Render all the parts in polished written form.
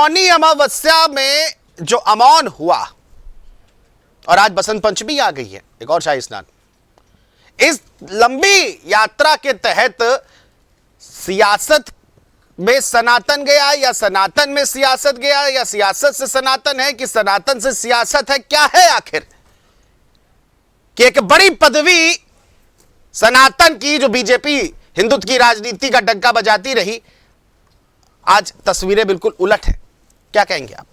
मौनी अमावस्या में जो अमौन हुआ और आज बसंत पंचमी आ गई है, एक और शाही स्नान, इस लंबी यात्रा के तहत सियासत में सनातन गया या सनातन में सियासत गया या सियासत से सनातन है कि सनातन से सियासत है, क्या है आखिर? कि एक बड़ी पदवी सनातन की जो बीजेपी हिंदुत्व की राजनीति का डंका बजाती रही, आज तस्वीरें बिल्कुल उलट है। क्या कहेंगे आप?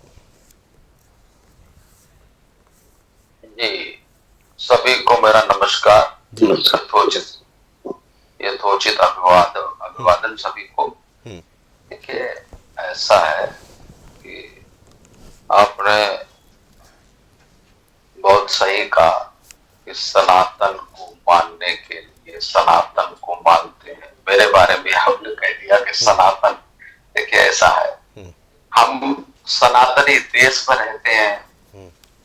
जी, सभी को मेरा नमस्कार। यथोचित अभिवादन सभी को। देखिए, ऐसा है कि आपने बहुत सही कहा कि सनातन को मानने के लिए सनातन को मानते हैं। मेरे बारे में आपने कह दिया कि सनातन, देखिए ऐसा है, हम सनातनी देश में रहते हैं,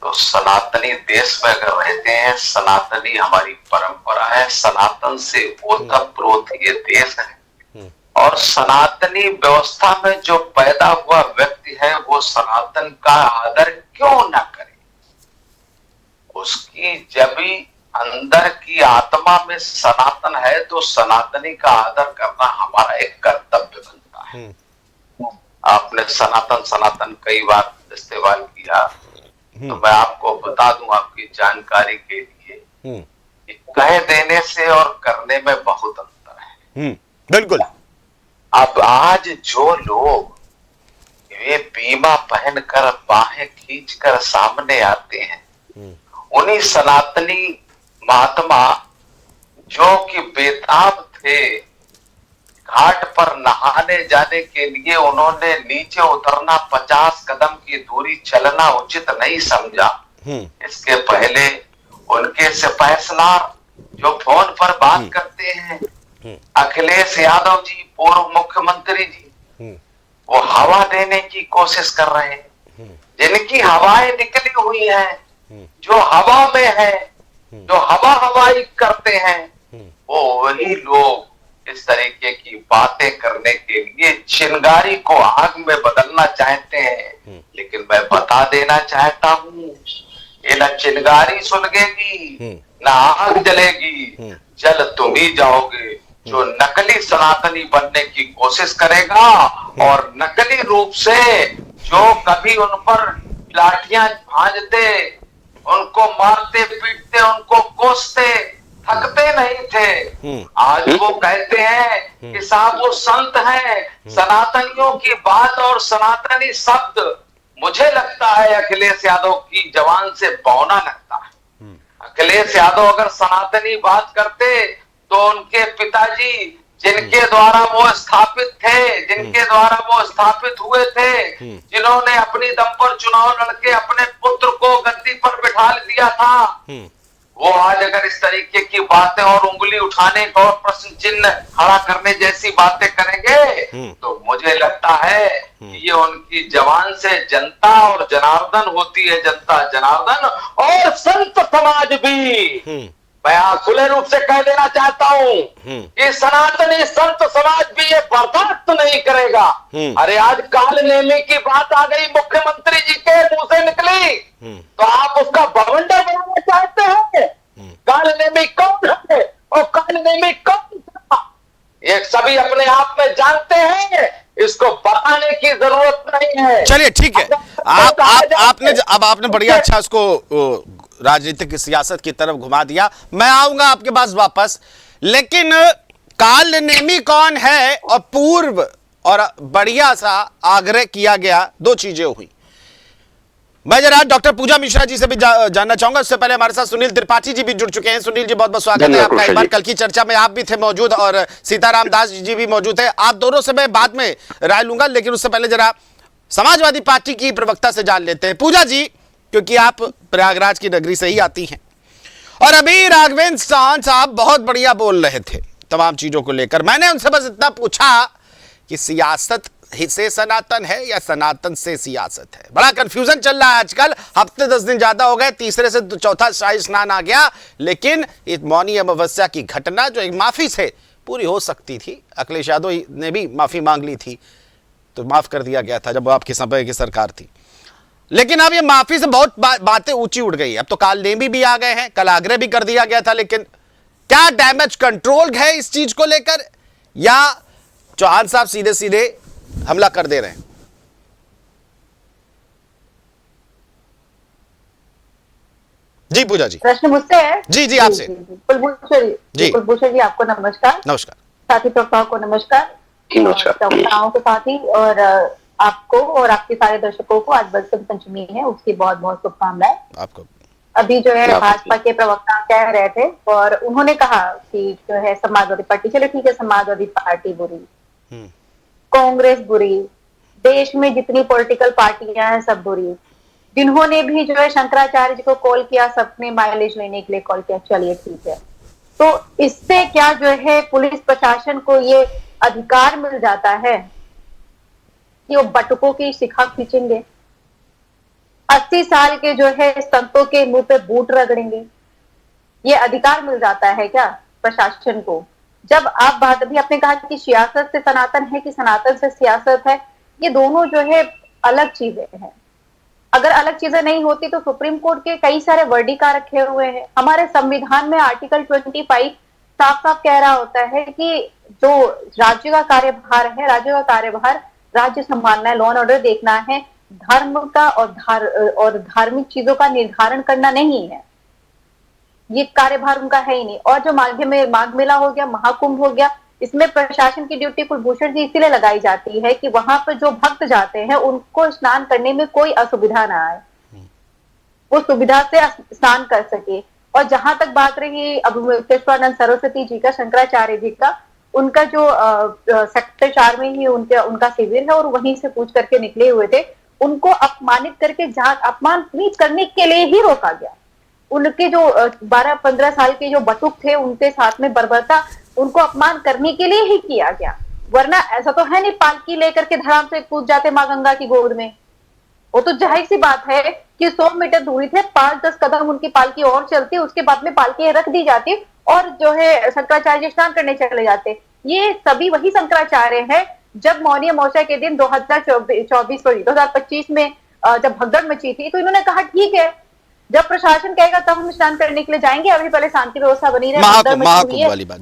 तो सनातनी देश में अगर रहते हैं, सनातनी हमारी परंपरा है, सनातन से ओतप्रोत ये देश है, और सनातनी व्यवस्था में जो पैदा हुआ व्यक्ति है वो सनातन का आदर क्यों ना करे? उसकी जब भी अंदर की आत्मा में सनातन है तो सनातनी का आदर करना हमारा एक कर्तव्य बनता है। आपने सनातन सनातन कई बार इस्तेमाल किया, तो मैं आपको बता दूं आपकी जानकारी के लिए कि कह देने से और करने में बहुत अंतर है। बिल्कुल। अब आज जो लोग ये बीमा पहनकर बाहें खींचकर सामने आते हैं, उन्हीं सनातनी महात्मा जो कि बेताब थे, घाट पर नहाने जाने के लिए उन्होंने नीचे उतरना 50 कदम की दूरी चलना उचित नहीं समझा। इसके पहले उनके सिपहसालार जो फोन पर बात करते हैं, अखिलेश यादव जी, पूर्व मुख्यमंत्री जी, वो हवा देने की कोशिश कर रहे हैं। जिनकी हवाएं निकली हुई हैं, जो हवा में है, जो हवा हवाई करते हैं, वो वही लोग इस तरीके की बातें करने के लिए चिंगारी को आग में बदलना चाहते हैं। लेकिन मैं बता देना चाहता हूँ, ये ना चिंगारी सुलगेगी ना आग जलेगी, जल तुम ही जाओगे। जो नकली सनातनी बनने की कोशिश करेगा और नकली रूप से जो कभी उन पर लाठियां भांजते, उनको मारते पीटते, उनको कोसते, थकते नहीं थे, आज वो कहते हैं कि साहब वो संत हैं। सनातनियों की बात और सनातनी शब्द मुझे लगता है अखिलेश यादव की जवान से बौना लगता है। अखिलेश यादव अगर सनातनी बात करते तो उनके पिताजी जिनके द्वारा वो स्थापित थे, जिनके द्वारा वो स्थापित हुए थे, जिन्होंने अपनी दम पर चुनाव लड़के अपने पुत्र को गद्दी पर बिठा दिया था, वो आज अगर इस तरीके की बातें और उंगली उठाने का और प्रश्न चिन्ह खड़ा करने जैसी बातें करेंगे, तो मुझे लगता है कि ये उनकी जवान से जनता और जनार्दन होती है, जनता जनार्दन और संत समाज भी। मैं खुले रूप से कह देना चाहता हूँ कि सनातनी संत समाज भी ये बर्दाश्त नहीं करेगा। अरे आज काल नेमी की बात आ गई, मुख्यमंत्री जी के मुंह से निकली, तो आप उसका बवंडर बनाना चाहते हैं? काल नेमी कौन है और काल नेमी कौन था, ये सभी अपने आप में जानते हैं, इसको बताने की जरूरत नहीं है। चलिए ठीक है, आपने बढ़िया अच्छा इसको राजनीतिक सियासत की तरफ घुमा दिया। मैं आऊंगा आपके पास वापस, लेकिन काल नेमी कौन है और पूर्व और बढ़िया सा आग्रह किया गया, दो चीजें हुई। मैं जरा डॉक्टर पूजा मिश्रा जी से भी जानना चाहूंगा। उससे पहले हमारे साथ सुनील त्रिपाठी जी भी जुड़ चुके हैं। सुनील जी बहुत बहुत स्वागत है आपका। एक बार कल की चर्चा में आप भी थे मौजूद और सीताराम दास जी भी मौजूद है। आप दोनों से मैं बाद में राय लूंगा, लेकिन उससे पहले जरा समाजवादी पार्टी की प्रवक्ता से जान लेते हैं। पूजा जी, क्योंकि आप प्रयागराज की नगरी से ही आती हैं, और अभी राघवेंद्र चौहान साहब बहुत बढ़िया बोल रहे थे तमाम चीजों को लेकर। मैंने उनसे बस इतना पूछा कि सियासत से सनातन है या सनातन से सियासत है? बड़ा कंफ्यूजन चल रहा है आजकल। हफ्ते 10 दिन ज्यादा हो गए, तीसरे से चौथा शाही स्नान आ गया, लेकिन इस मौनी अमावस्या की घटना जो एक माफी से पूरी हो सकती थी, अखिलेश यादव ने भी माफी मांग ली थी, तो माफ कर दिया गया था जब आपके समय की सरकार थी। लेकिन अब ये माफी से बहुत बातें ऊंची उठ गई। अब तो काल नेमी भी आ गए हैं, कल आग्रह भी कर दिया गया था। लेकिन क्या डैमेज कंट्रोल है इस चीज को लेकर, या चौहान साहब सीधे सीधे हमला कर दे रहे हैं? जी पूजा जी, प्रश्न मुझसे है? जी जी आपसे। कुलभूषण जी आपको नमस्कार। नमस्कार। साथी प्रवक्ताओं को नमस्कार। प्रवक्ताओं के साथ ही और आपको और आपके सारे दर्शकों को आज बसंत पंचमी है, उसकी बहुत बहुत शुभकामनाएं आपको। अभी जो है भाजपा के प्रवक्ता कह रहे थे और उन्होंने कहा कि जो है समाजवादी पार्टी, चलो ठीक है समाजवादी पार्टी बुरी, कांग्रेस बुरी, देश में जितनी पॉलिटिकल पार्टियां हैं सब बुरी, जिन्होंने भी जो है शंकराचार्य जी को कॉल किया सबने माइलेज लेने के लिए कॉल किया, चलिए ठीक है। तो इससे क्या जो है पुलिस प्रशासन को ये अधिकार मिल जाता है कि वो बटुकों की शिखा खींचेंगे, 80 साल के जो है संतों के मुंह पे बूट रगड़ेंगे, ये अधिकार मिल जाता है क्या प्रशासन को? जब आप बात अभी आपने कहा कि सियासत से सनातन है कि सनातन से सियासत है, ये दोनों जो है अलग चीजें हैं। अगर अलग चीजें नहीं होती तो सुप्रीम कोर्ट के कई सारे वर्डिका रखे हुए हैं। हमारे संविधान में आर्टिकल 25 साफ साफ कह रहा होता है कि जो राज्य का कार्यभार है, राज्य का कार्यभार राज्य संभालना है, लॉ एंड ऑर्डर देखना है, धर्म का और धार्मिक चीजों का निर्धारण करना नहीं है, ये कार्यभार उनका है ही नहीं। और जो माघ मेला हो गया, महाकुंभ हो गया, इसमें प्रशासन की ड्यूटी कुलभूषण जी इसीलिए लगाई जाती है कि वहां पर जो भक्त जाते हैं उनको स्नान करने में कोई असुविधा ना आए, वो सुविधा से स्नान कर सके। और जहां तक बात रही अब केशवानंद सरस्वती जी का, शंकराचार्य जी का, उनका जो सेक्टर 4 में ही उनका शिविर है और वहीं से पूछ करके निकले हुए थे, उनको अपमानित करके अपमानित करने के लिए ही रोका गया। उनके जो 12-15 साल के जो बटुक थे उनके साथ में बर्बरता, उनको अपमान करने के लिए ही किया गया। वरना ऐसा तो है नहीं पालकी लेकर के धड़ाम से कूद जाते मां गंगा की गोद में। वो तो जाहिर सी बात है कि 100 मीटर दूरी थे, 5-10 कदम उनकी पालकी और चलती, उसके बाद में पालकी रख दी जाती और जो है शंकराचार्य स्नान करने चले जाते। ये सभी वही शंकराचार्य हैं जब मौनी अमावस्या के दिन 2025 में जब भगदड़ मची थी तो इन्होंने कहा ठीक है जब प्रशासन कहेगा तब हम स्नान करने के लिए जाएंगे, अभी पहले शांति व्यवस्था बनी रहे, महाकुंभ वाली बात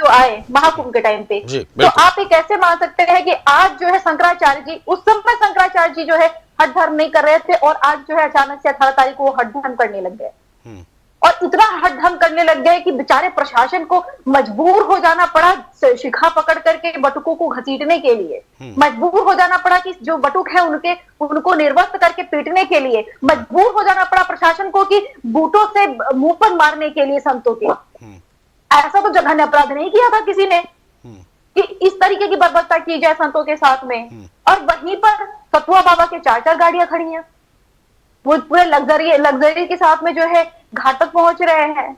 तो आए महाकुंभ के टाइम पे। तो आप ये कैसे मान सकते हैं कि आज जो है शंकराचार्य जी, उस समय शंकराचार्य जी जो है हठ धर्म नहीं कर रहे थे और आज जो है अचानक से 18 तारीख को वो हठ धर्म करने लग गए, और इतना हठ धर्म करने लग गए कि बेचारे प्रशासन को मजबूर हो जाना पड़ा शिखा पकड़ करके बटुकों को घसीटने के लिए, मजबूर हो जाना पड़ा कि जो बटुक है उनको निर्वस्त करके पीटने के लिए, मजबूर हो जाना पड़ा प्रशासन को कि बूटों से मुंह पर मारने के लिए संतों के। ऐसा तो जघन्य अपराध नहीं किया था किसी ने कि इस तरीके की बर्बरता की जाए संतों के साथ में। और वहीं पर सतुआ बाबा के 4-4 गाड़ियां खड़ी हैं, वो पूरे लग्जरी के साथ में जो है घाट तक पहुंच रहे हैं,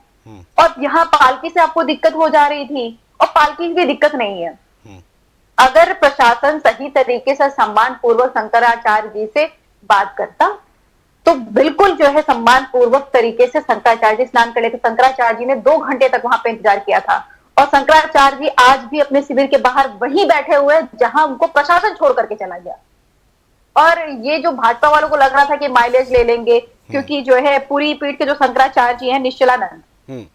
और यहाँ पालकी से आपको दिक्कत हो जा रही थी और पालकी की दिक्कत नहीं है। अगर प्रशासन सही तरीके से सम्मान पूर्वक शंकराचार्य जी से बात करता तो बिल्कुल जो है सम्मान पूर्वक तरीके से शंकराचार्य जी स्नान कर लेते। शंकराचार्य जी ने 2 घंटे तक वहां पे इंतजार किया था और शंकराचार्य जी आज भी अपने शिविर के बाहर वहीं बैठे हुए हैं जहां उनको प्रशासन छोड़ करके चला गया। और ये जो भाजपा वालों को लग रहा था कि माइलेज ले लेंगे क्योंकि जो है पूरी पीठ के जो शंकराचार्य जी हैं निश्चलानंद,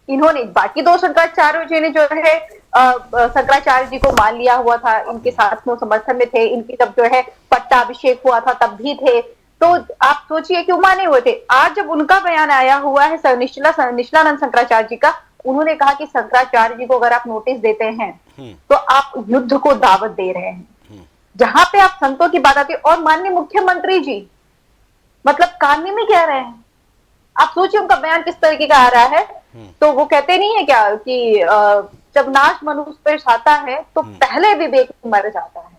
इन्होंने बाकी 2 शंकराचार्य जी ने जो है शंकराचार्य जी को मान लिया हुआ था, इनके साथ में समर्थन में थे, इनकी जब जो है पट्टाभिषेक हुआ था तब भी थे। तो आप सोचिए क्यों माने हुए थे। आज जब उनका बयान आया हुआ है निश्चलानंद शंकराचार्य जी का, उन्होंने कहा कि शंकराचार्य जी को अगर आप नोटिस देते हैं तो आप युद्ध को दावत दे रहे हैं। जहां पे आप संतों की बात आती है और माननीय मुख्यमंत्री जी मतलब कानूनी में कह रहे हैं, आप सोचिए उनका बयान किस तरीके का आ रहा है। तो वो कहते नहीं है क्या कि जब नाश मनुष्य पर छाता है तो पहले विवेक मर जाता है।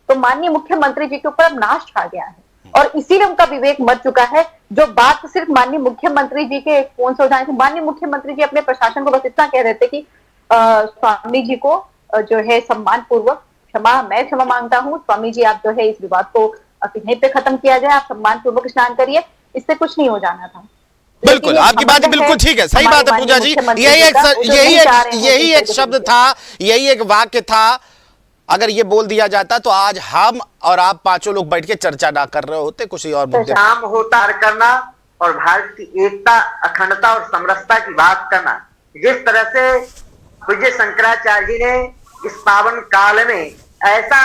तो माननीय मुख्यमंत्री जी के ऊपर अब नाश छा गया है और इसीलिए उनका विवेक मर चुका है। जो बात सिर्फ माननीय मुख्यमंत्री जी के फोन से हो जाने से, माननीय मुख्यमंत्री जी अपने प्रशासन को बस इतना कह देते कि स्वामी जी को जो है सम्मान पूर्वक मैं क्षमा मांगता हूँ, स्वामी जी आप जो है इस विवाद को यहीं पे खत्म किया जाए, आप सम्मान पूर्वक स्नान करिए, इससे कुछ नहीं हो जाना था। बिल्कुल आपकी बात बिल्कुल ठीक है, सही बात है पूजा जी। यही एक शब्द था, यही एक वाक्य था, अगर ये बोल दिया जाता तो आज हम और आप पांचों लोग बैठ के चर्चा ना कर रहे होते, कुछ और मुद्दे। काम होता करना और भारत की एकता, अखंडता और समरसता की बात करना। जिस तरह से पूज्य शंकराचार्य जी ने इस पावन काल में ऐसा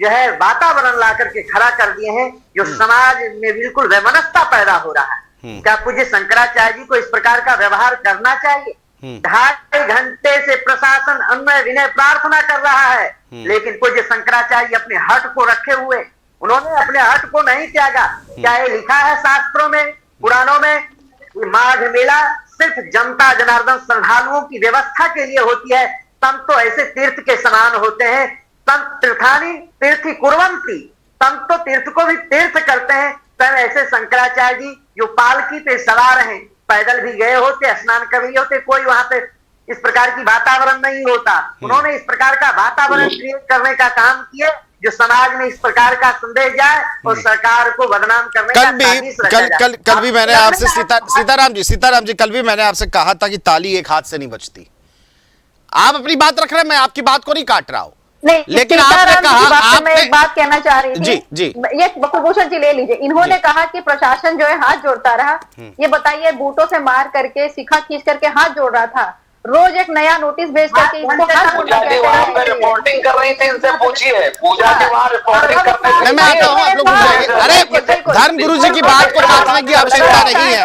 जो है वातावरण ला करके खड़ा कर दिए हैं, जो समाज में बिल्कुल वैमनस्यता पैदा हो रहा है। क्या पूज्य शंकराचार्य जी को इस प्रकार का व्यवहार करना चाहिए? 2.5 घंटे से प्रशासन अन्वय विनय प्रार्थना कर रहा है, लेकिन पूज्य शंकराचार्य अपने हट को रखे हुए, उन्होंने अपने हट को नहीं त्यागा। क्या ये लिखा है शास्त्रों में, पुराणों में? माघ मेला सिर्फ जनता जनार्दन श्रद्धालुओं की व्यवस्था के लिए होती है। तम तो ऐसे तीर्थ के समान होते हैं। तम तीर्थानी तीर्थी कुर्वंती, तम तो तीर्थ को भी तीर्थ करते हैं। तब ऐसे शंकराचार्य जी जो पालकी पे सवार हैं, पैदल भी गए होते, स्नान कर भी होते, कोई वहां पे इस प्रकार की वातावरण नहीं होता। उन्होंने इस प्रकार का वातावरण क्रिएट करने का काम किया, जो समाज में इस प्रकार का संदेश जाए और सरकार को बदनाम करने का साजिश रचा जाए। कल भी मैंने आपसे सीताराम जी कल भी मैंने आपसे कहा था कि ताली एक हाथ से नहीं बजती। आप अपनी बात रख रहे हैं, मैं आपकी बात को नहीं काट रहा हूं। नहीं, लेकिन आपने कहा, मैं एक बात कहना चाह रही थी। जी ये कुलभूषण जी ले लीजिए। इन्होंने कहा कि प्रशासन जो है हाथ जोड़ता रहा। ये बताइए, बूटों से मार करके, शिखा खींच करके हाथ जोड़ रहा था, रोज एक नया नोटिस भेज करके इसको हाथ पूजा जी वहां पे रिपोर्टिंग कर रही थी, इनसे पूछिए। पूजा जी वहां रिपोर्टिंग करने मैं आता हूँ, आप लोग पूछेंगे। अरे धर्म गुरु जी की बात को काटने की आवश्यकता नहीं है।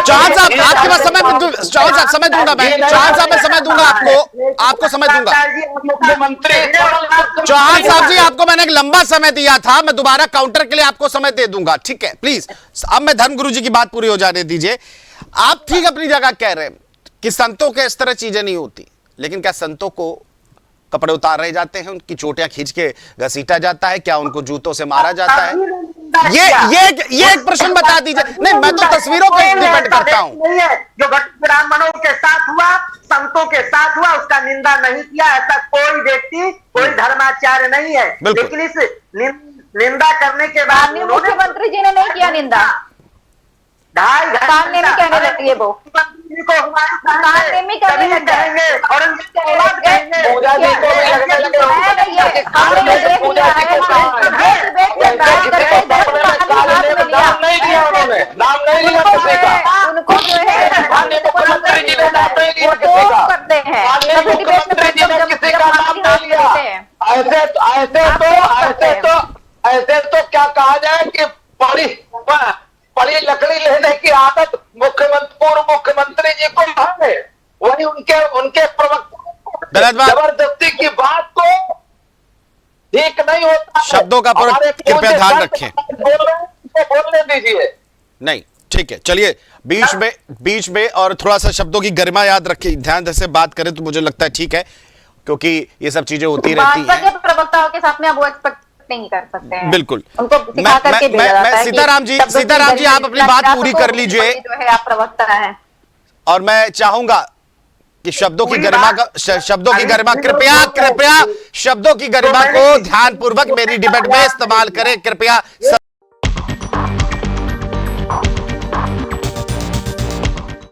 चौहान साहब आपके पास समय, चौहान साहब समय दूंगा मैं, चौहान साहब मैं समय दूंगा आपको समय दूंगा। मुख्यमंत्री चौहान साहब जी, आपको मैंने एक लंबा समय दिया था, मैं दोबारा काउंटर के लिए आपको समय दे दूंगा, ठीक है? प्लीज अब मैं धर्म गुरु जी की बात पूरी हो जाने दीजिए। आप ठीक अपनी जगह कह रहे हैं कि संतों के इस तरह चीजें नहीं होती, लेकिन क्या संतों को कपड़े उतार रहे जाते हैं, उनकी चोटियां खींच के घसीटा जाता है? क्या उनको जूतों से मारा जाता है? ये एक प्रश्न बता दीजिए। नहीं, मैं तो तस्वीरों पे डिपेंड करता हूं। नहीं है जो ब्राह्मणों के साथ हुआ, संतों के साथ हुआ, उसका निंदा नहीं किया। ऐसा कोई व्यक्ति, कोई धर्माचार्य नहीं है। लेकिन इस निंदा करने के बाद मुख्यमंत्री जी ने नहीं किया निंदा। 2.5 सामने में कहने लगी है वो, सामने में कहने लग कहेंगे और पूजा जी को भी लगने लगे नाम नहीं दिया उन्होंने, नाम नहीं लिया किसी का। उनको जो है माननीय मुख्यमंत्री जी ने नाम नहीं लिया किसी का। करते हैं, माननीय मुख्यमंत्री जी ने किसी का नाम नहीं लिया। ऐसे तो क्या कहा जाए कि बड़ी लकड़ी लेने की आदत पूर्व मुख्यमंत्री जी को है। वही उनके प्रवक्ता जबरदस्ती की बात को ठीक नहीं होता। शब्दों का कृपया ध्यान रखें, बोलने दीजिए। नहीं ठीक है, चलिए बीच में और थोड़ा सा शब्दों की गरिमा याद रखिए, ध्यान से बात करें तो मुझे लगता है ठीक है, क्योंकि ये सब चीजें होती रहती हैं। प्रवक्ताओं के साथ में आप वो एक्सपेक्ट नहीं कर सकते हैं। बिल्कुल। उनको सिखा करके भेजा जाता है। सीताराम जी आप अपनी बात पूरी कर लीजिए। जो है आप प्रवक्ता हैं, और मैं चाहूंगा कि शब्दों की गरिमा कृपया शब्दों की गरिमा को ध्यानपूर्वक मेरी डिबेट में इस्तेमाल करें कृपया।